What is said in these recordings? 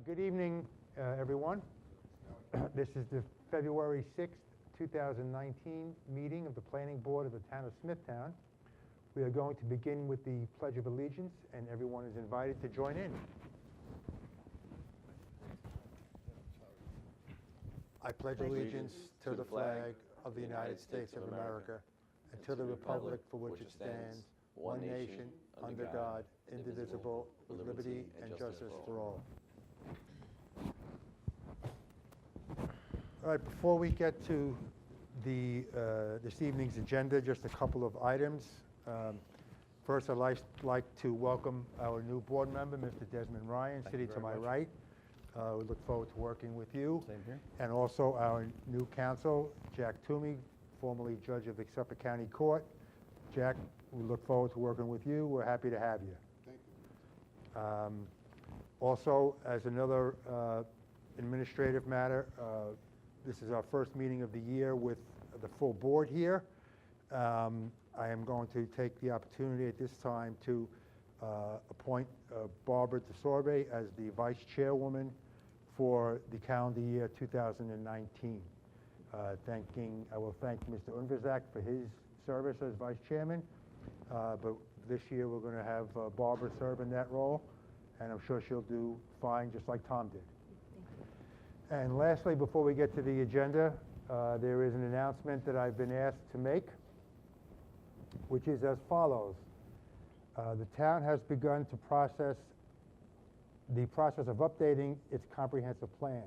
Good evening, everyone. This is the February 6th, 2019 meeting of the Planning Board of the Town of Smithtown. We are going to begin with the Pledge of Allegiance, and everyone is invited to join in. I pledge allegiance to the flag of the United States of America and to the republic for which it stands, one nation, under God, indivisible, with liberty and justice for all. All right, before we get to this evening's agenda, just a couple of items. First, I'd like to welcome our new board member, Mr. Desmond Ryan, sitting to my right. We look forward to working with you. Same here. And also our new counsel, Jack Toomey, formerly judge of the Suffolk County Court. Jack, we look forward to working with you. We're happy to have you. Thank you. Also, as another administrative matter, this is our first meeting of the year with the full board here. I am going to take the opportunity at this time to appoint Barbara DeSorbe as the vice chairwoman for the calendar year 2019. I will thank Mr. Unverzak for his service as vice chairman, but this year we're going to have Barbara serve in that role, and I'm sure she'll do fine, just like Tom did. And lastly, before we get to the agenda, there is an announcement that I've been asked to make, which is as follows. The town has begun to process of updating its comprehensive plan.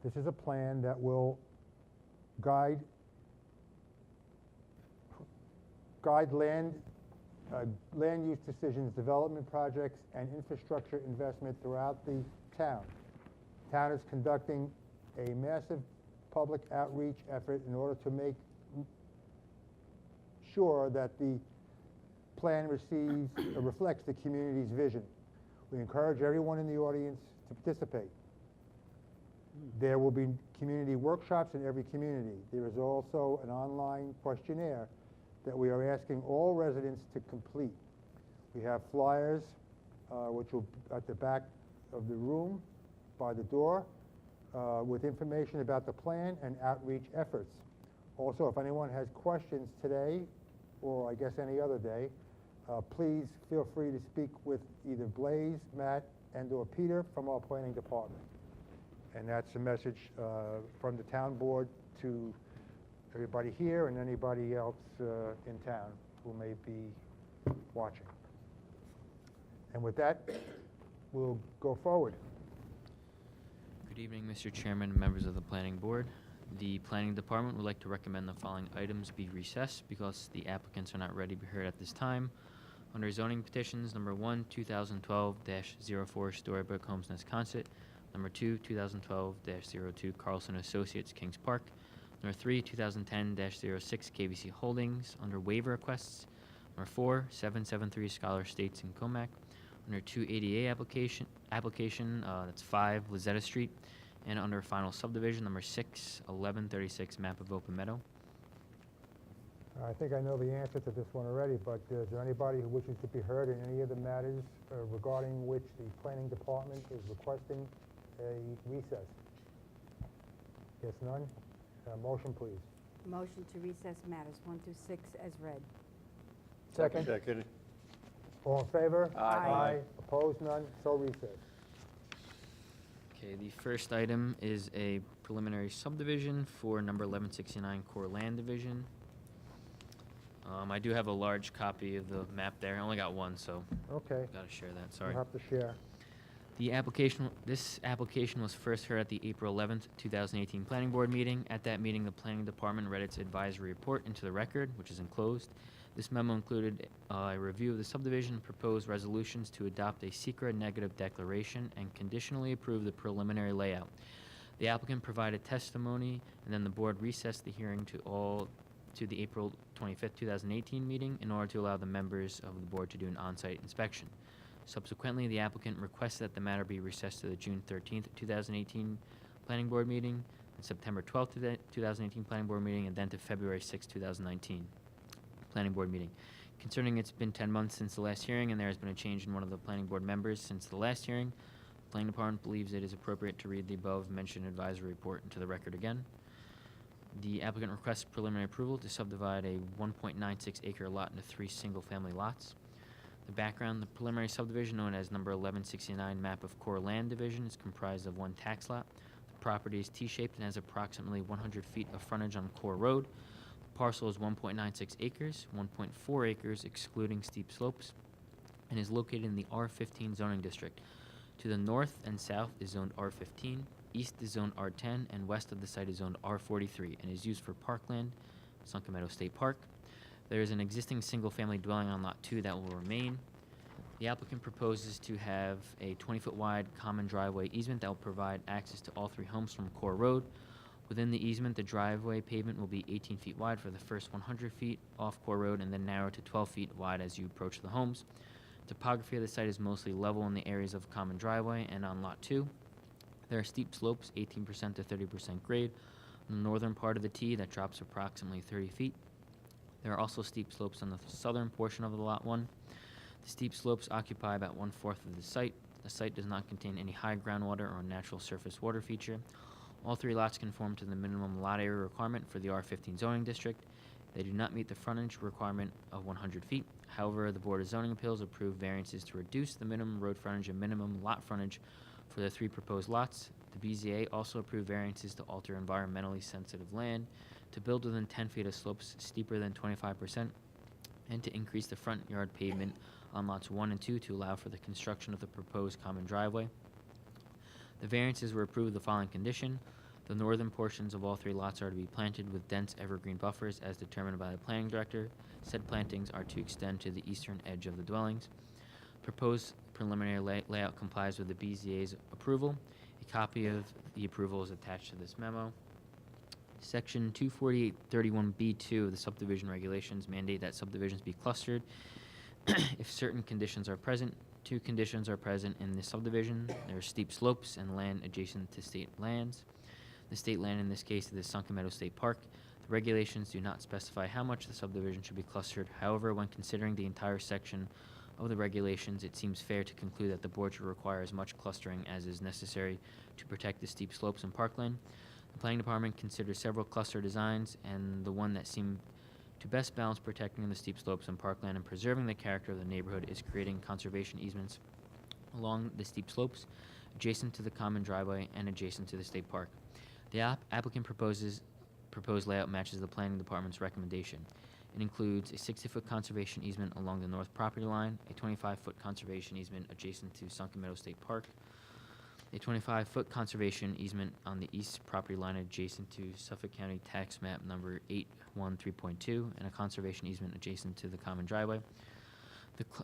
This is a plan that will guide land use decisions, development projects, and infrastructure investment throughout the town. The town is conducting a massive public outreach effort in order to make sure that the plan reflects the community's vision. We encourage everyone in the audience to participate. There will be community workshops in every community. There is also an online questionnaire that we are asking all residents to complete. We have flyers which will be at the back of the room by the door with information about the plan and outreach efforts. Also, if anyone has questions today, or I guess any other day, please feel free to speak with either Blaze, Matt, and or Peter from our planning department. And that's a message from the town board to everybody here and anybody else in town who may be watching. And with that, we'll go forward. Good evening, Mr. Chairman and members of the Planning Board. The Planning Department would like to recommend the following items be recessed because the applicants are not ready to be heard at this time. Under zoning petitions, number 1, 2012-04 Storybook Homes Nesconset. Number 2, 2012-02 Carlson Associates Kings Park. Number 3, 2010-06 KVC Holdings under waiver requests. Number 4, 773 Scholar Estates in Comac. Under 2 ADA application, that's 5 Lizetta Street. And under final subdivision, number 6, 1136 Map of Open Meadow. I think I know the answer to this one already, but is there anybody who wishes to be heard in any of the matters regarding which the planning department is requesting a recess? Yes, none? Motion, please. Motion to recess matters 1 through 6 as read. Second? Second. All in favor? Aye. Opposed? None? So recessed. Okay, the first item is a preliminary subdivision for number 1169 Core Land Division. I do have a large copy of the map there. I only got one, so Okay. got to share that. Sorry. You'll have to share. This application was first heard at the April 11th, 2018 Planning Board meeting. At that meeting, the Planning Department read its advisory report into the record, which is enclosed. This memo included a review of the subdivision, proposed resolutions to adopt a secret negative declaration, and conditionally approve the preliminary layout. The applicant provided testimony, and then the board recessed the hearing to the April 25th, 2018 meeting in order to allow the members of the board to do an on-site inspection. Subsequently, the applicant requested that the matter be recessed to the June 13th, 2018 Planning Board meeting, and September 12th, 2018 Planning Board meeting, and then to February 6th, 2019 Planning Board meeting. Concerning it's been 10 months since the last hearing, and there has been a change in one of the Planning Board members since the last hearing, Planning Department believes it is appropriate to read the above-mentioned advisory report into the record again. The applicant requests preliminary approval to subdivide a 1.96 acre lot into 3 single-family lots. The background: the preliminary subdivision, known as number 1169 map of core land division, is comprised of 1 tax lot. The property is T-shaped and has approximately 100 feet of frontage on Core Road. The parcel is 1.96 acres, 1.4 acres excluding steep slopes, and is located in the R15 zoning district. To the north and south is zoned R15, east is zoned R10, and west of the site is zoned R43, and is used for parkland, Sunken Meadow State Park. There is an existing single-family dwelling on Lot 2 that will remain. The applicant proposes to have a 20-foot wide common driveway easement that will provide access to all 3 homes from Core Road. Within the easement, the driveway pavement will be 18 feet wide for the first 100 feet off Core Road, and then narrow to 12 feet wide as you approach the homes. Topography of the site is mostly level in the areas of common driveway and on Lot 2. There are steep slopes, 18% to 30% grade, on the northern part of the T that drops approximately 30 feet. There are also steep slopes on the southern portion of the Lot 1. The steep slopes occupy about 1/4 of the site. The site does not contain any high groundwater or natural surface water feature. All 3 lots conform to the minimum lot area requirement for the R15 zoning district. They do not meet the frontage requirement of 100 feet. However, the Board of Zoning Appeals approved variances to reduce the minimum road frontage and minimum lot frontage for the 3 proposed lots. The BZA also approved variances to alter environmentally sensitive land, to build within 10 feet of slopes steeper than 25%, and to increase the front yard pavement on lots 1 and 2 to allow for the construction of the proposed common driveway. The variances were approved with the following condition: the northern portions of all 3 lots are to be planted with dense evergreen buffers as determined by the planning director. Said plantings are to extend to the eastern edge of the dwellings. Proposed preliminary layout complies with the BZA's approval. A copy of the approval is attached to this memo. Section 24831B2 of the subdivision regulations mandate that subdivisions be clustered if certain conditions are present. 2 conditions are present in the subdivision. There are steep slopes and land adjacent to state lands. The state land in this case is the Sunken Meadow State Park. The regulations do not specify how much the subdivision should be clustered. However, when considering the entire section of the regulations, it seems fair to conclude that the board should require as much clustering as is necessary to protect the steep slopes and parkland. The Planning Department considered several cluster designs, and the one that seemed to best balance protecting the steep slopes and parkland and preserving the character of the neighborhood is creating conservation easements along the steep slopes, adjacent to the common driveway and adjacent to the state park. The applicant proposed layout matches the Planning Department's recommendation. It includes a 60-foot conservation easement along the north property line, a 25-foot conservation easement adjacent to Sunken Meadow State Park, a 25-foot conservation easement on the east property line adjacent to Suffolk County Tax Map number 813.2, and a conservation easement adjacent to the common driveway.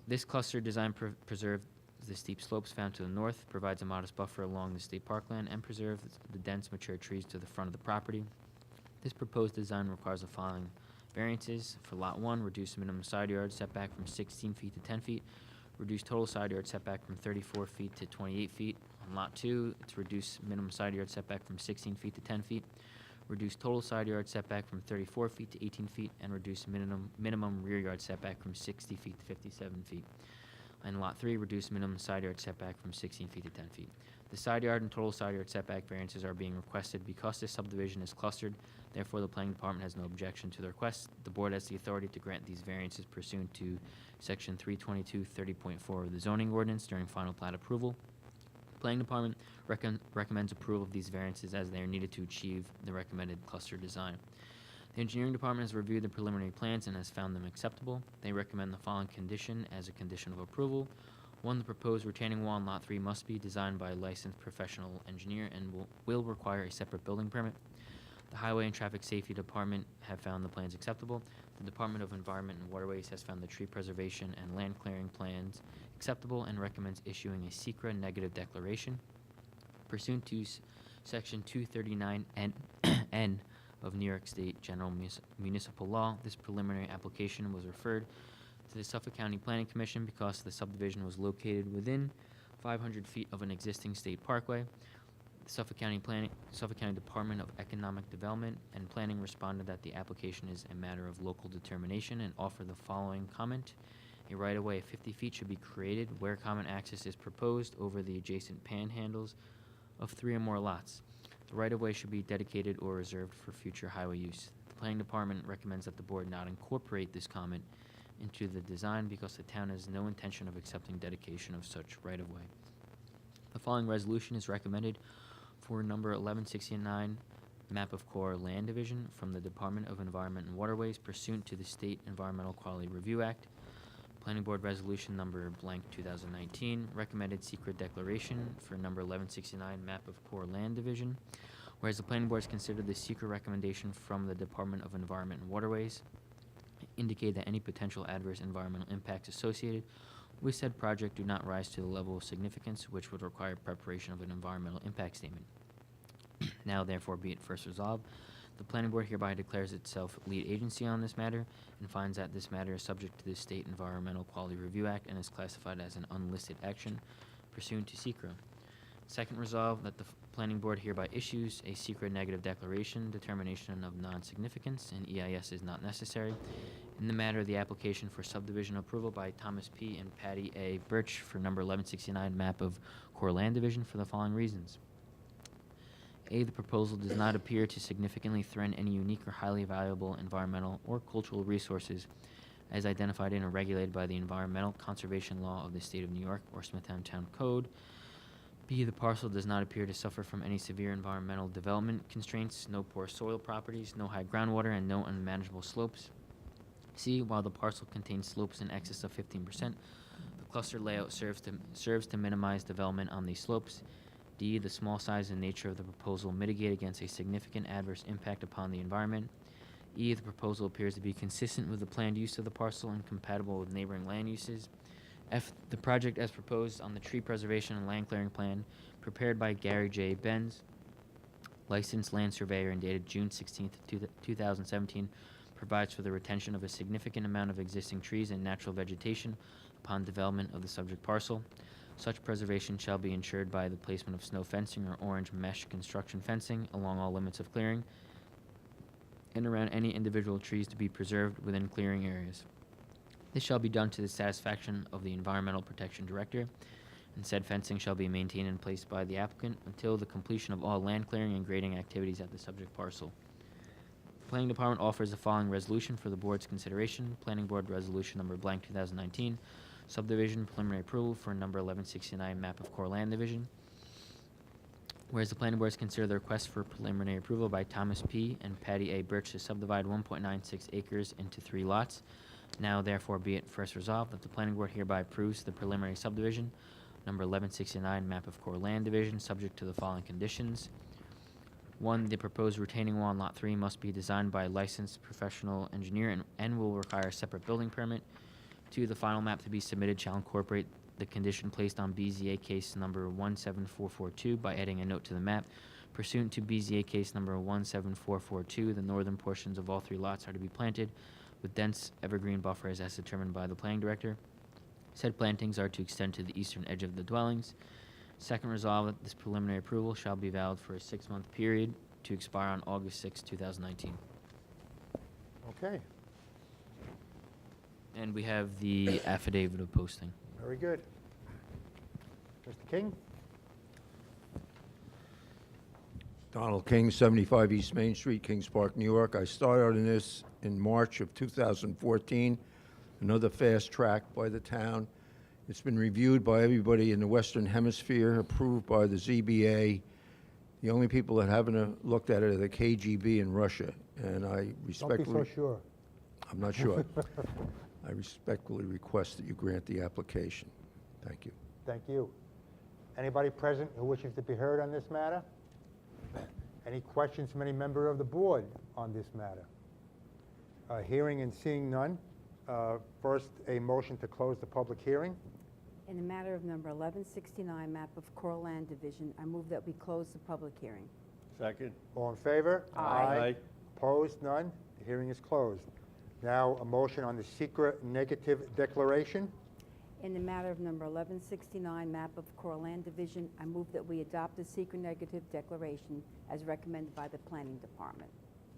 This cluster design preserves the steep slopes found to the north, provides a modest buffer along the state parkland, and preserves the dense mature trees to the front of the property. This proposed design requires the following variances. For Lot 1, reduce minimum side yard setback from 16 feet to 10 feet. Reduce total side yard setback from 34 feet to 28 feet. On Lot 2, it's reduce minimum side yard setback from 16 feet to 10 feet. Reduce total side yard setback from 34 feet to 18 feet, and reduce minimum rear yard setback from 60 feet to 57 feet. And Lot 3, reduce minimum side yard setback from 16 feet to 10 feet. The side yard and total side yard setback variances are being requested because this subdivision is clustered. Therefore, the Planning Department has no objection to the request. The board has the authority to grant these variances pursuant to Section 322-30.4 of the zoning ordinance during final plat approval. The Planning Department recommends approval of these variances as they are needed to achieve the recommended cluster design. The Engineering Department has reviewed the preliminary plans and has found them acceptable. They recommend the following condition as a condition of approval. 1, the proposed retaining wall on Lot 3 must be designed by a licensed professional engineer and will require a separate building permit. The Highway and Traffic Safety Department have found the plans acceptable. The Department of Environment and Waterways has found the tree preservation and land clearing plans acceptable and recommends issuing a SECRA negative declaration. Pursuant to Section 239N of New York State General Municipal Law, this preliminary application was referred to the Suffolk County Planning Commission because the subdivision was located within 500 feet of an existing state parkway. The Suffolk County Department of Economic Development and Planning responded that the application is a matter of local determination and offered the following comment. A right-of-way of 50 feet should be created where common access is proposed over the adjacent panhandles of 3 or more lots. The right-of-way should be dedicated or reserved for future highway use. The planning department recommends that the board not incorporate this comment into the design because the town has no intention of accepting dedication of such right-of-way. The following resolution is recommended for number 1169, map of core land division from the Department of Environment and Waterways pursuant to the State Environmental Quality Review Act. Planning Board Resolution number blank 2019, recommended secret declaration for number 1169, map of core land division. Whereas the Planning Board has considered the secret recommendation from the Department of Environment and Waterways indicate that any potential adverse environmental impacts associated with said project do not rise to the level of significance which would require preparation of an environmental impact statement. Now therefore be it first resolved, the Planning Board hereby declares itself lead agency on this matter and finds that this matter is subject to the State Environmental Quality Review Act and is classified as an unlisted action pursuant to SECRA. Second resolve, that the Planning Board hereby issues a secret negative declaration, determination of non-significance, and EIS is not necessary in the matter of the application for subdivision approval by Thomas P. and Patty A. Birch for number 1169, map of core land division for the following reasons. A, the proposal does not appear to significantly threaten any unique or highly valuable environmental or cultural resources as identified in or regulated by the Environmental Conservation Law of the State of New York or Smithtown Town Code. B, the parcel does not appear to suffer from any severe environmental development constraints, no poor soil properties, no high groundwater, and no unmanageable slopes. C, while the parcel contains slopes in excess of 15%, the cluster layout serves to minimize development on these slopes. D, the small size and nature of the proposal mitigate against a significant adverse impact upon the environment. E, the proposal appears to be consistent with the planned use of the parcel and compatible with neighboring land uses. F, the project as proposed on the tree preservation and land clearing plan prepared by Gary J. Benz, licensed land surveyor and dated June 16, 2017, provides for the retention of a significant amount of existing trees and natural vegetation upon development of the subject parcel. Such preservation shall be ensured by the placement of snow fencing or orange mesh construction fencing along all limits of clearing and around any individual trees to be preserved within clearing areas. This shall be done to the satisfaction of the Environmental Protection Director, and said fencing shall be maintained in place by the applicant until the completion of all land clearing and grading activities at the subject parcel. The Planning Department offers the following resolution for the Board's consideration. Planning Board Resolution number blank 2019, subdivision preliminary approval for number 1169, map of core land division. Whereas the Planning Board has considered the request for preliminary approval by Thomas P. and Patty A. Birch to subdivide 1.96 acres into 3 lots. Now therefore be it first resolved that the Planning Board hereby approves the preliminary subdivision, number 1169, map of core land division, subject to the following conditions. 1, the proposed retaining wall on Lot 3 must be designed by a licensed professional engineer and will require a separate building permit. 2, the final map to be submitted shall incorporate the condition placed on BZA case number 17442 by adding a note to the map. Pursuant to BZA case number 17442, the northern portions of all 3 lots are to be planted with dense evergreen buffers as determined by the planning director. Said plantings are to extend to the eastern edge of the dwellings. Second, resolve that this preliminary approval shall be valid for a 6-month period to expire on August 6, 2019. Okay, And we have the affidavit of posting. very good. Mr. King? Donald King, 75 East Main Street, Kings Park, New York. I started in this in March of 2014, another fast track by the town. It's been reviewed by everybody in the Western Hemisphere, approved by the ZBA. The only people that haven't looked at it are the KGB in Russia, and I Don't be respectfully... so sure. I'm not sure. I respectfully request that you grant the application. Thank you. Thank you. Anybody present who wishes to be heard on this matter? Any questions from any member of the board on this matter? Hearing and seeing none. First, a motion to close the public hearing. In the matter of number 1169, map of core land division, I move that we close the public hearing. Second. All in favor? Aye. Opposed? None? The hearing is closed. Now, a motion on the secret negative declaration. In the matter of number 1169, map of core land division, I move that we adopt the secret negative declaration as recommended by the planning department.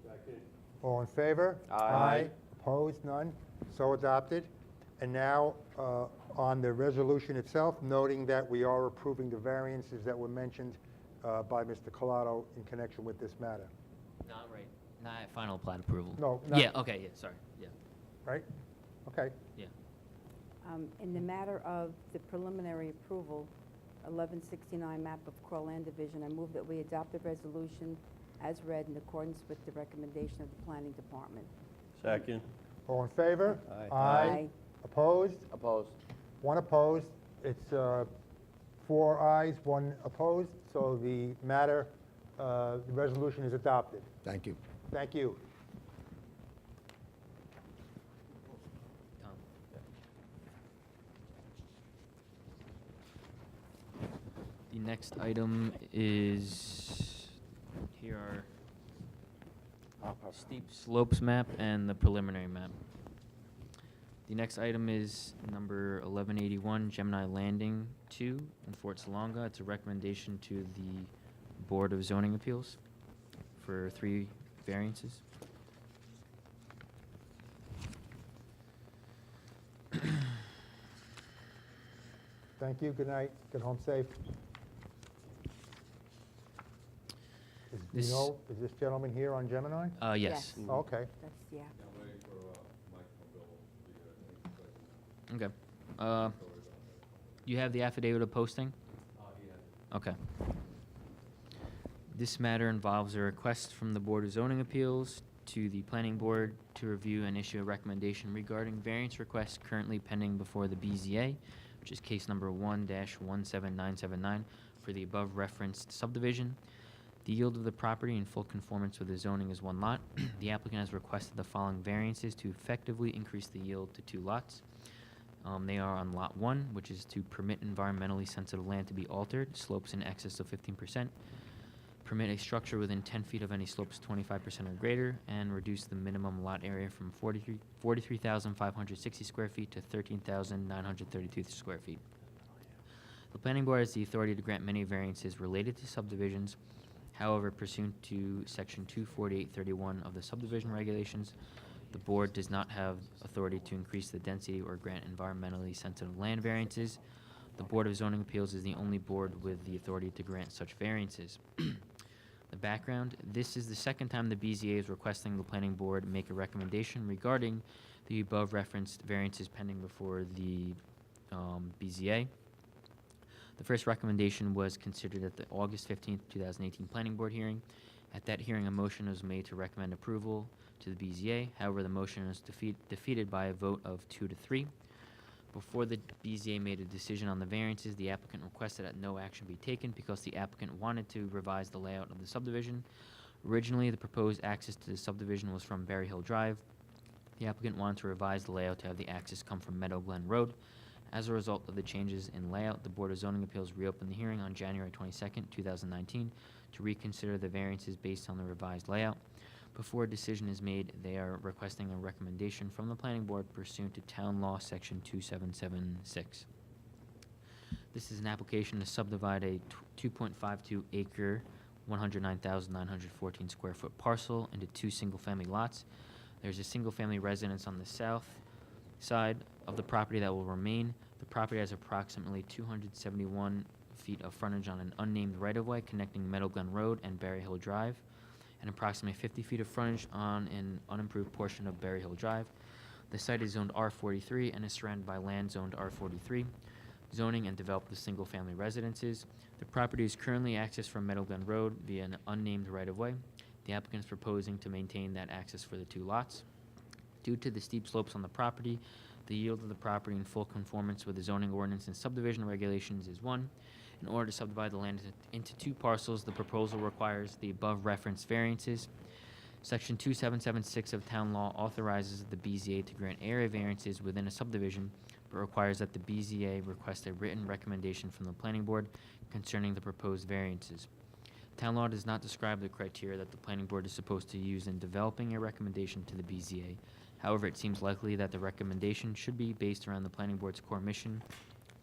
Second. All in favor? Aye. Opposed? None? So adopted. And now, on the resolution itself, noting that we are approving the variances that were mentioned by Mr. Collado in connection with this matter. Not right. Not at final plat approval. No, not- Yeah, okay, yeah, sorry, yeah, Right? Okay. yeah. In the matter of the preliminary approval, 1169 map of Core Land Division, I move that we adopt the resolution as read in accordance with the recommendation of the Planning Department. Second. All in favor? Aye. Aye. Opposed? Opposed. One opposed. It's 4 ayes, 1 opposed, so the matter, the resolution is adopted. Thank you. Thank you. Tom. The next item is, here are steep slopes map and the preliminary map. The next item is number 1181 Gemini Landing 2 in Fort Salonga. It's a recommendation to the Board of Zoning Appeals for 3 variances. Thank you, good night, get home safe. This- Is this gentleman here on Gemini? Yes. Yes. Okay. That's, yeah. Okay. You have the affidavit of posting? Okay. This matter involves a request from the Board of Zoning Appeals to the Planning Board to review and issue a recommendation regarding variance requests currently pending before the BZA, which is case number 1-17979 for the above referenced subdivision. The yield of the property in full conformance with the zoning is 1 lot. The applicant has requested the following variances to effectively increase the yield to 2 lots. They are on Lot 1, which is to permit environmentally sensitive land to be altered, slopes in excess of 15%, permit a structure within 10 feet of any slopes 25% or greater, and reduce the minimum lot area from 43,560 square feet to 13,932 square feet. The Planning Board has the authority to grant many variances related to subdivisions. However, pursuant to Section 24831 of the subdivision regulations, the board does not have authority to increase the density or grant environmentally sensitive land variances. The Board of Zoning Appeals is the only board with the authority to grant such variances. The background, this is the second time the BZA is requesting the Planning Board make a recommendation regarding the above referenced variances pending before the BZA. The first recommendation was considered at the August 15th, 2018 Planning Board hearing. At that hearing, a motion was made to recommend approval to the BZA. However, the motion was defeated by a vote of 2 to 3. Before the BZA made a decision on the variances, the applicant requested that no action be taken because the applicant wanted to revise the layout of the subdivision. Originally, the proposed access to the subdivision was from Berry Hill Drive. The applicant wanted to revise the layout to have the access come from Meadow Glen Road. As a result of the changes in layout, the Board of Zoning Appeals reopened the hearing on January 22nd, 2019 to reconsider the variances based on the revised layout. Before a decision is made, they are requesting a recommendation from the Planning Board pursuant to Town Law Section 2776. This is an application to subdivide a 2.52 acre, 109,914 square foot parcel into 2 single-family lots. There's a single-family residence on the south side of the property that will remain. The property has approximately 271 feet of frontage on an unnamed right-of-way connecting Meadow Glen Road and Berry Hill Drive, and approximately 50 feet of frontage on an unimproved portion of Berry Hill Drive. The site is zoned R43 and is surrounded by land zoned R43. Zoning and developed as single-family residences. The property is currently accessed from Meadow Glen Road via an unnamed right-of-way. The applicant is proposing to maintain that access for the 2 lots. Due to the steep slopes on the property, the yield of the property in full conformance with the zoning ordinance and subdivision regulations is 1. In order to subdivide the land into 2 parcels, the proposal requires the above referenced variances. Section 2776 of Town Law authorizes the BZA to grant area variances within a subdivision, but requires that the BZA request a written recommendation from the Planning Board concerning the proposed variances. Town law does not describe the criteria that the Planning Board is supposed to use in developing a recommendation to the BZA. However, it seems likely that the recommendation should be based around the Planning Board's core mission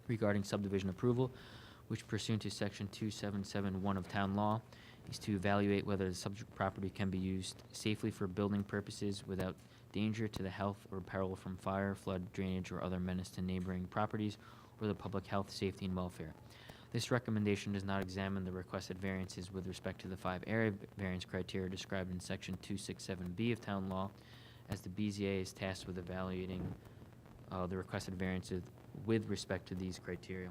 regarding subdivision approval, which pursuant to Section 2771 of Town Law is to evaluate whether the subject property can be used safely for building purposes without danger to the health or peril from fire, flood, drainage, or other menace to neighboring properties or the public health, safety, and welfare. This recommendation does not examine the requested variances with respect to the 5 area variance criteria described in Section 267B of Town Law, as the BZA is tasked with evaluating the requested variances with respect to these criteria.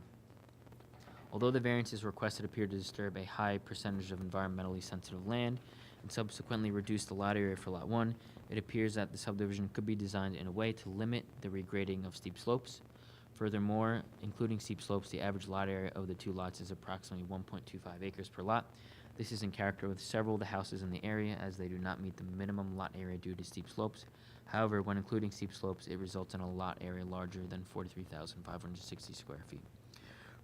Although the variances requested appear to disturb a high percentage of environmentally sensitive land and subsequently reduce the lot area for Lot 1, it appears that the subdivision could be designed in a way to limit the regrading of steep slopes. Furthermore, including steep slopes, the average lot area of the 2 lots is approximately 1.25 acres per lot. This is in character with several of the houses in the area, as they do not meet the minimum lot area due to steep slopes. However, when including steep slopes, it results in a lot area larger than 43,560 square feet.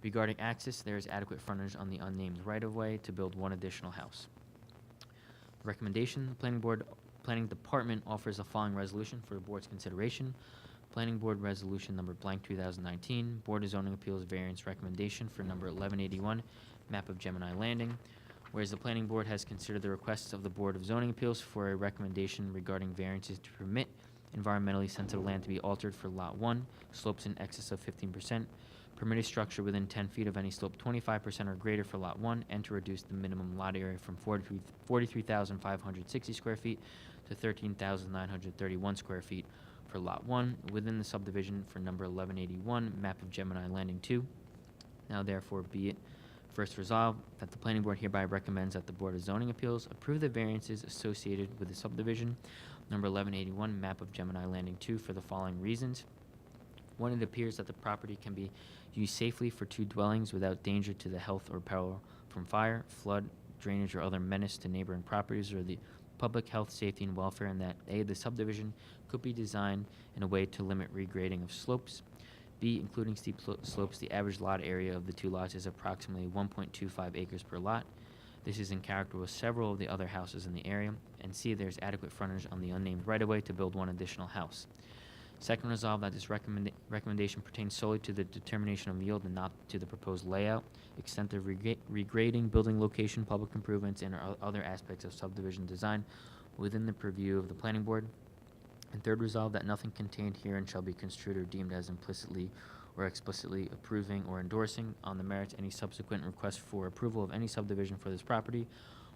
Regarding access, there is adequate frontage on the unnamed right-of-way to build 1 additional house. Recommendation: the Planning Department offers the following resolution for the board's consideration. Planning Board Resolution number blank 2019, Board of Zoning Appeals variance recommendation for number 1181, map of Gemini Landing. Whereas the Planning Board has considered the requests of the Board of Zoning Appeals for a recommendation regarding variances to permit environmentally sensitive land to be altered for Lot 1, slopes in excess of 15%, permitted structure within 10 feet of any slope 25% or greater for Lot 1, and to reduce the minimum lot area from 43,560 square feet to 13,931 square feet for Lot 1 within the subdivision for number 1181, map of Gemini Landing 2. Now therefore be it first resolved that the Planning Board hereby recommends that the Board of Zoning Appeals approve the variances associated with the subdivision number 1181, map of Gemini Landing 2 for the following reasons. 1, it appears that the property can be used safely for 2 dwellings without danger to the health or peril from fire, flood, drainage, or other menace to neighboring properties or the public health, safety, and welfare, and that A, the subdivision could be designed in a way to limit regrading of slopes. B, including steep slopes, the average lot area of the 2 lots is approximately 1.25 acres per lot. This is in character with several of the other houses in the area. And C, there's adequate frontage on the unnamed right-of-way to build 1 additional house. Second, resolve that this recommendation pertains solely to the determination of yield and not to the proposed layout, extent of regrading, building location, public improvements, and other aspects of subdivision design within the purview of the Planning Board. And third, resolve that nothing contained herein shall be construed or deemed as implicitly or explicitly approving or endorsing on the merits any subsequent request for approval of any subdivision for this property,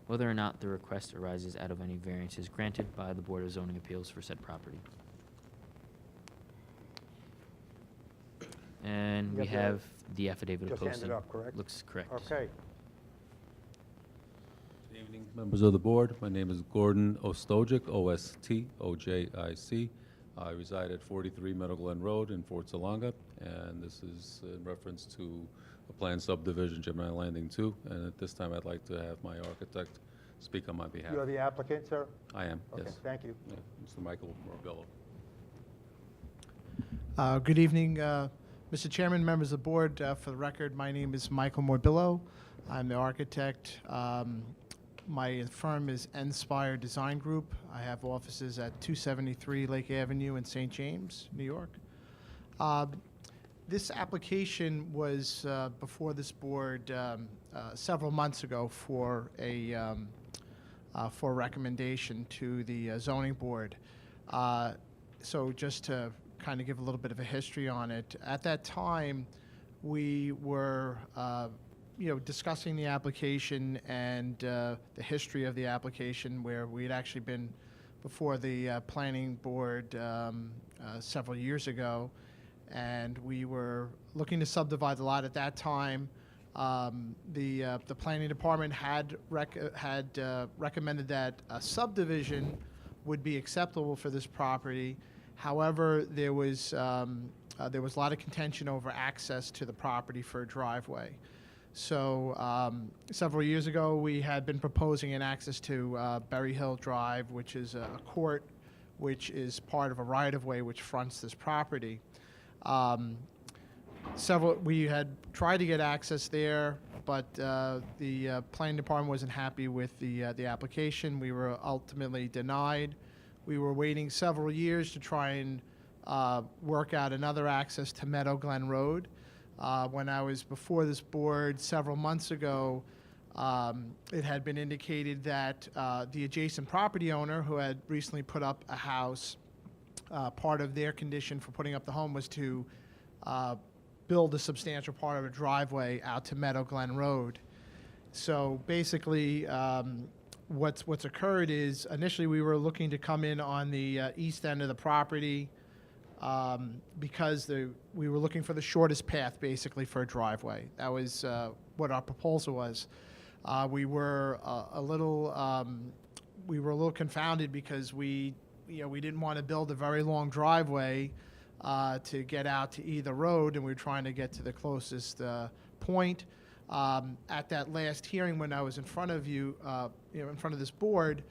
whether or not the request arises out of any variances granted by the Board of Zoning Appeals for said property. And You we have the- have the affidavit of Just posting. handed up, correct? Looks correct. Okay. Good evening, members of the board. My name is Gordon Ostojic, Ostojic. I reside at 43 Meadow Glen Road in Fort Salonga, and this is in reference to a planned subdivision, Gemini Landing 2. And at this time, I'd like to have my architect speak on my behalf. You are the applicant, sir? I am, Okay, yes. thank you. Yeah, Mr. Michael Morbillo. Good evening, Mr. Chairman, members of the board. For the record, my name is Michael Morbillo. I'm the architect. My firm is Nspire Design Group. I have offices at 273 Lake Avenue in St. James, New York. This application was before this board several months ago for a recommendation to the zoning board. So just to kind of give a little bit of a history on it, at that time we were discussing the application and the history of the application, where we had actually been before the planning board several years ago, and we were looking to subdivide the lot. At that time, the planning department had recommended that a subdivision would be acceptable for this property. However, there was a lot of contention over access to the property for a driveway. So several years ago, we had been proposing an access to Berry Hill Drive, which is a court, which is part of a right-of-way which fronts this property. We had tried to get access there, but the planning department wasn't happy with the application. We were ultimately denied. We were waiting several years to try and work out another access to Meadow Glen Road. When I was before this board several months ago, it had been indicated that the adjacent property owner, who had recently put up a house, part of their condition for putting up the home was to build a substantial part of a driveway out to Meadow Glen Road. So basically, what's occurred is initially we were looking to come in on the east end of the property because we were looking for the shortest path basically for a driveway. That was what our proposal was. We were a little confounded because we didn't want to build a very long driveway to get out to either road, and we were trying to get to the closest point. At that last hearing, when I was in front of you, in front of this board,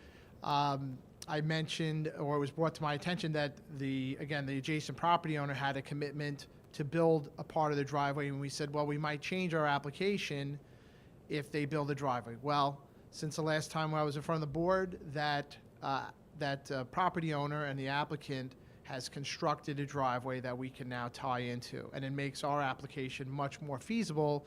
I mentioned, or it was brought to my attention, that the adjacent property owner had a commitment to build a part of the driveway, and we said, well, we might change our application if they build a driveway. Well, since the last time I was in front of the board, that property owner and the applicant has constructed a driveway that we can now tie into, and it makes our application much more feasible,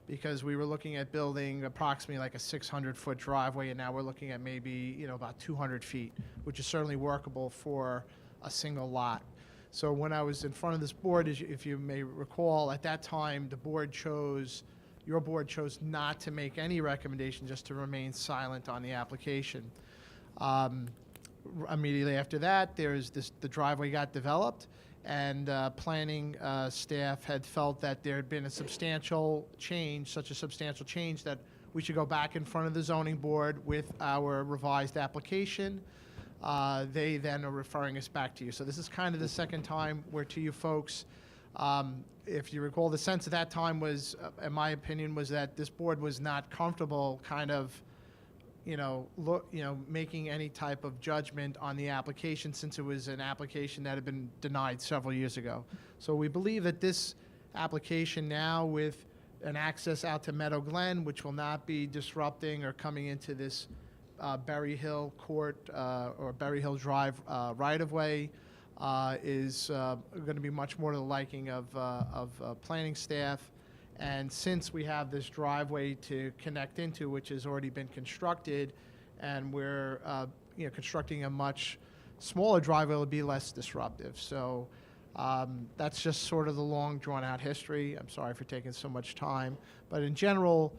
because we were looking at building approximately like a 600-foot driveway, and now we're looking at maybe about 200 feet, which is certainly workable for a single lot. So when I was in front of this board, if you may recall, at that time your board chose not to make any recommendation, just to remain silent on the application. Immediately after that, the driveway got developed, and planning staff had felt that there had been such a substantial change that we should go back in front of the zoning board with our revised application. They then are referring us back to you. So this is kind of the second time we're to you folks. If you recall, the sense at that time was, in my opinion, was that this board was not comfortable kind of making any type of judgment on the application, since it was an application that had been denied several years ago. So we believe that this application now, with an access out to Meadow Glen, which will not be disrupting or coming into this Berry Hill Court or Berry Hill Drive right-of-way, is going to be much more to the liking of planning staff. And since we have this driveway to connect into, which has already been constructed, and we're constructing a much smaller driveway, it'll be less disruptive. So that's just sort of the long, drawn-out history. I'm sorry for taking so much time, but in general,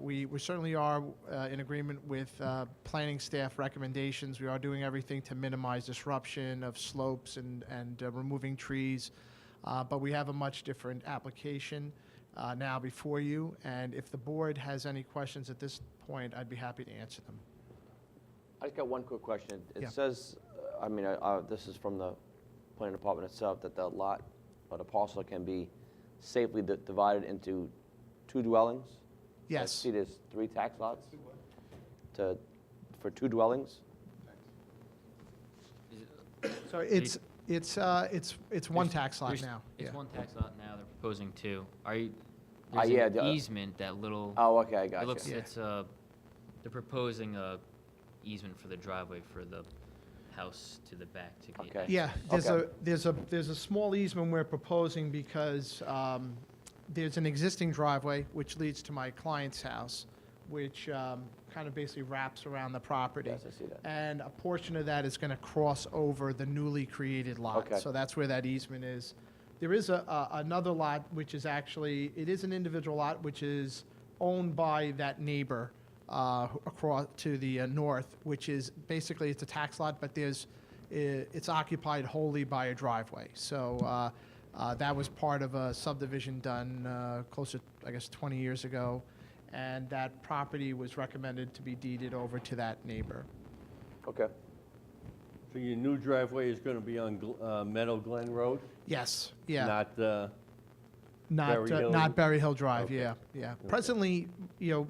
we certainly are in agreement with planning staff recommendations. We are doing everything to minimize disruption of slopes and removing trees. But we have a much different application now before you, and if the board has any questions at this point, I'd be happy to answer them. I just got one quick question. It Yeah. says, this is from the planning department itself, that the lot or the parcel can be safely divided into 2 dwellings? I Yes. see there's 3 tax lots for 2 dwellings? So it's one tax lot now. It's Yeah. one tax lot now, they're proposing 2. There's yeah, an the- easement, that little, Oh, okay, I it got you. looks, Yeah. they're proposing a easement for the driveway for the house to the back to get. Okay. Yeah, Okay. there's a small easement we're proposing because there's an existing driveway which leads to my client's house, which kind of basically wraps around the property. Yes, I see that. And a portion of that is going to cross over the newly created lot. Okay. So that's where that easement is. There is another lot, which is actually, it is an individual lot, which is owned by that neighbor across to the north, which is basically, it's a tax lot, but it's occupied wholly by a driveway. So that was part of a subdivision done closer, I guess, 20 years ago, and that property was recommended to be deeded over to that neighbor. Okay. So your new driveway is going to be on Meadow Glen Road? Yes, yeah. Not, Not, Berry Hill? not Berry Hill Drive, Okay. yeah. Presently,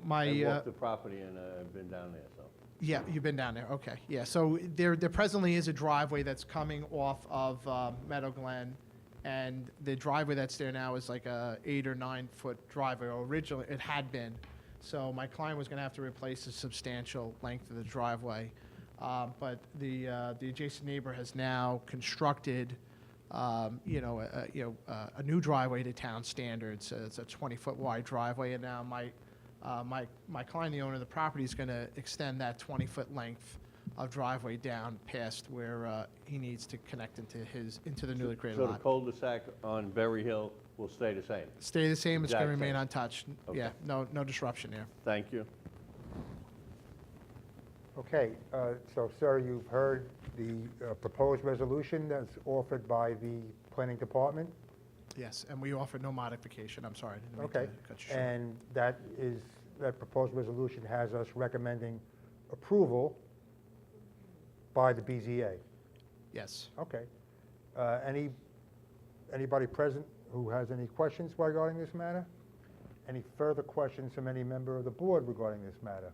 my, I walked the property and I've been down there, so. yeah, you've been down there, okay, yeah. So there presently is a driveway that's coming off of Meadow Glen, and the driveway that's there now is like a 8 or 9 foot driveway, or originally it had been. So my client was gonna have to replace a substantial length of the driveway. But the adjacent neighbor has now constructed a new driveway to town standards. It's a 20-foot wide driveway, and now my client, the owner of the property, is going to extend that 20-foot length of driveway down past where he needs to connect into the newly created So the lot. cul-de-sac on Berry Hill will stay the same? Stay the same, it's going to Exact remain same. untouched. Yeah, Okay. no disruption there. Thank you. Okay, so sir, you've heard the proposed resolution that's offered by the planning department. Yes, and we offer no modification, I'm sorry. I didn't mean Okay, to cut you short. and that proposed resolution has us recommending approval by the BZA. Yes. Okay. Anybody present who has any questions regarding this matter? Any further questions from any member of the board regarding this matter?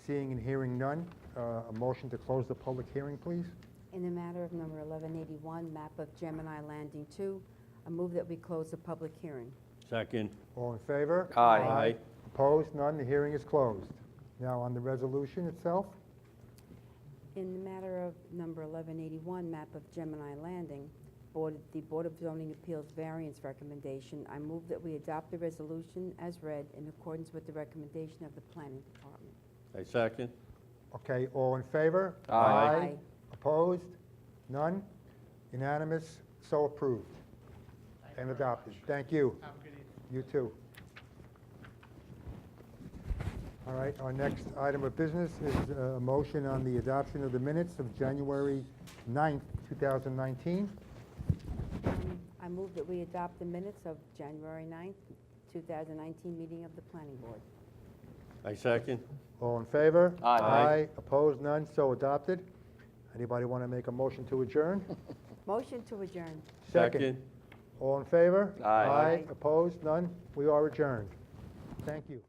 Seeing and hearing none, a motion to close the public hearing, please. In the matter of number 1181, map of Gemini Landing 2, I move that we close the public hearing. Second. All in favor? Aye. Aye. Opposed? None. The hearing is closed. Now, on the resolution itself, In the matter of number 1181, map of Gemini Landing, the Board of Zoning Appeals variance recommendation, I move that we adopt the resolution as read in accordance with the recommendation of the Planning Department. I second. okay, all in favor? Aye. Opposed? None. Unanimous, so approved and adopted. Thank you. Have a good evening. You too. All right, our next item of business is a motion on the adoption of the minutes of January 9th, 2019. I move that we adopt the minutes of January 9th, 2019 meeting of the Planning Board. I second. All in favor? Aye. Aye. Opposed? None, so adopted. Anybody want to make a motion to adjourn? Motion to adjourn. Second. All in favor? Aye. Aye. Opposed? None? We are adjourned. Thank you.